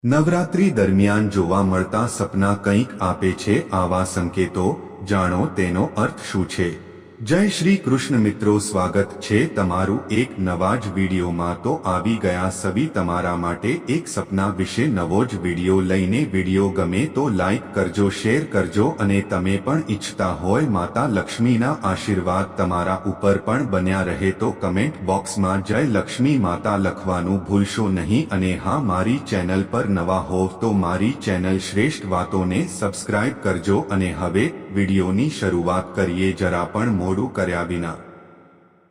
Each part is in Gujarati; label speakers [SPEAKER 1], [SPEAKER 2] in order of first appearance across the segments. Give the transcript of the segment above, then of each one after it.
[SPEAKER 1] નવરાત્રી દરમિયાન જોવા મળતા સપના કંઈક આપે છે આવા સંકેતો જાણો તેનો અર્થ શું છે। જય શ્રી કૃષ્ણ મિત્રો, સ્વાગત છે તમારું એક નવા જ વિડીયોમાં। તો આવી ગયા સવી તમારા માટે એક સપના વિશે નવો જ વિડીયો લઈને। વિડીયો ગમે તો લાઈક કરજો, શેર કરજો અને તમે પણ ઈચ્છતા હોય માતા લક્ષ્મીના આશીર્વાદ તમારા ઉપર પણ બન્યા રહે તો કમેન્ટ બોક્સમાં જય લક્ષ્મી માતા લખવાનું ભૂલશો નહીં। અને હા, મારી ચેનલ પર નવા હોવ તો મારી ચેનલ શ્રેષ્ઠ વાતોને સબસ્ક્રાઇબ કરજો। અને હવે વિડીયોની શરૂઆત કરીએ જરા પણ મોડું કર્યા વિના।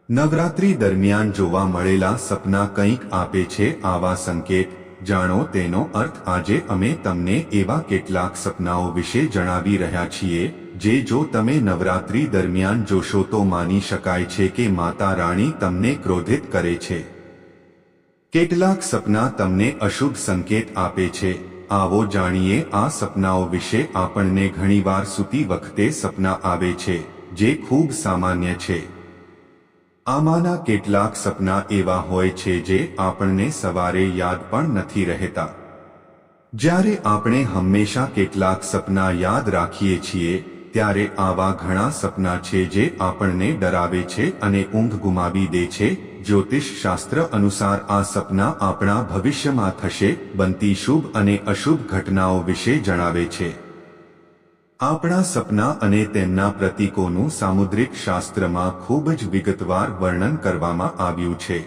[SPEAKER 1] નવરાત્રી દરમિયાન જોવા મળેલા સપના કંઈક આપે છે આવા સંકેત જાણો તેનો અર્થ। આજે અમે તમને એવા કેટલાક સપનાઓ વિશે જણાવી રહ્યા છીએ જે જો તમે નવરાત્રી દરમિયાન જોશો તો માની શકાય છે કે માતા રાણી તમને ક્રોધિત કરે છે। કેટલાક સપના તમને અશુભ સંકેત આપે છે। આવો જાણીએ આ સપનાઓ વિશે। આપણને ઘણીવાર સૂતી વખતે સપના આવે છે જે ખૂબ સામાન્ય છે। આમાંના કેટલાક સપના એવા હોય છે જે આપણને સવારે યાદ પણ નથી રહેતા, જ્યારે આપણે હંમેશા કેટલાક સપના યાદ રાખીએ છીએ ત્યારે આવા ઘણા સપના છે જે આપણને ડરાવે છે અને ઊંઘ ગુમાવી દે છે। જ્યોતિષ શાસ્ત્ર અનુસાર આ સપના આપણા ભવિષ્યમાં થશે બનતી શુભ અને અશુભ ઘટનાઓ વિશે જણાવે છે। આપણા સપના અને તેમના પ્રતીકોનું સામુદ્રિક શાસ્ત્રમાં ખૂબ જ વિગતવાર વર્ણન કરવામાં આવ્યું છે।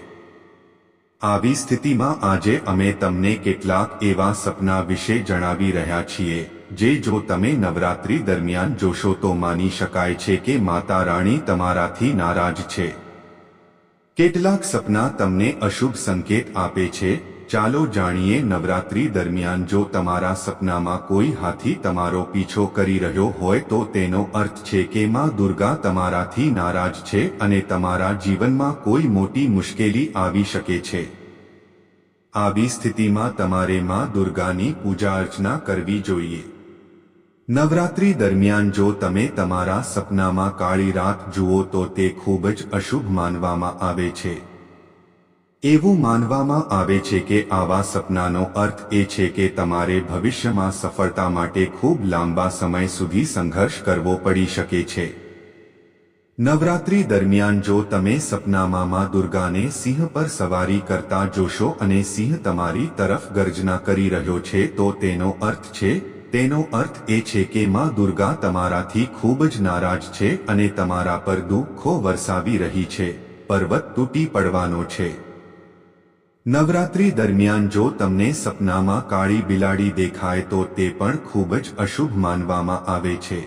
[SPEAKER 1] આવી સ્થિતિમાં આજે અમે તમને કેટલાક એવા સપના વિશે જણાવી રહ્યા છીએ જે જો તમે નવરાત્રી દરમિયાન જોશો તો માની શકાય છે કે માતા રાણી તમારાથી નારાજ છે। કેટલાક સપના તમને અશુભ સંકેત આપે છે। ચાલો જાણીએ। નવરાત્રી દરમિયાન જો તમારા સપનામાં કોઈ હાથી તમારો પીછો કરી રહ્યો હોય તો તેનો અર્થ છે કે માં દુર્ગા તમારાથી નારાજ છે અને તમારા જીવનમાં કોઈ મોટી મુશ્કેલી આવી શકે છે। આવી સ્થિતિમાં તમારે માં દુર્ગાની પૂજા અર્ચના કરવી જોઈએ। નવરાત્રી દરમિયાન જો તમે તમારા સપનામાં કાળી રાત જુઓ તો તે ખૂબ જ અશુભ માનવામાં આવે છે। એવું માનવામાં આવે છે કે આવા સપનાનો અર્થ એ છે કે તમારે ભવિષ્યમાં સફળતા માટે ખૂબ લાંબા સમય સુધી સંઘર્ષ કરવો પડી શકે છે। નવરાત્રી દરમિયાન જો તમે સપનામાં માં દુર્ગાને સિંહ પર સવારી કરતા જોશો અને સિંહ તમારી તરફ ગર્જના કરી રહ્યો છે તો તેનો અર્થ એ છે કે માં દુર્ગા તમારાથી ખૂબ જ નારાજ છે અને તમારા પર દુઃખો વરસાવી રહી છે। પર્વત તૂટી પડવાનો છે। નવરાત્રી દરમિયાન જો તમને સપનામાં કાળી બિલાડી દેખાય તો તે પણ ખૂબ જ અશુભ માનવામાં આવે છે।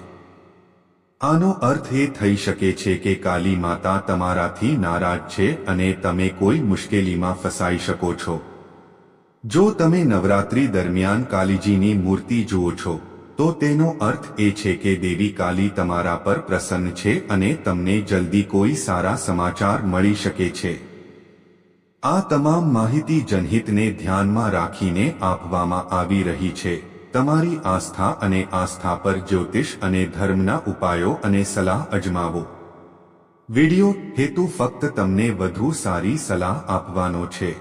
[SPEAKER 1] આનો અર્થ એ થઈ શકે છે કે કાલી માતા તમારાથી નારાજ છે અને તમે કોઈ મુશ્કેલીમાં ફસાઈ શકો છો। જો તમે નવરાત્રી દરમિયાન કાલીજીની મૂર્તિ જુઓ છો તો તેનો અર્થ એ છે કે દેવી કાલી તમારા પર પ્રસન્ન છે અને તમને જલ્દી કોઈ સારા સમાચાર મળી શકે છે। આ તમામ માહિતી જનહિતને ધ્યાનમાં રાખીને આપવામાં આવી રહી છે। તમારી આસ્થા અને આસ્થા પર જ્યોતિષ અને ધર્મના ઉપાયો અને સલાહ અજમાવો। વિડિયો હેતુ ફક્ત તમને વધુ સારી સલાહ આપવાનો છે।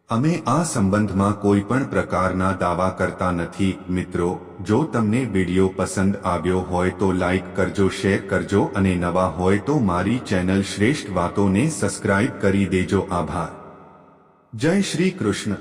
[SPEAKER 1] અમે આ સંબંધમાં કોઈ પણ પ્રકારના દાવા કરતા નથી। મિત્રો, જો તમને વિડીયો પસંદ આવ્યો હોય તો લાઈક કરજો, શેર કરજો અને નવા હોય તો મારી ચેનલ શ્રેષ્ઠ વાતોને સબસ્ક્રાઇબ કરી દેજો। આભાર। જય શ્રી કૃષ્ણ।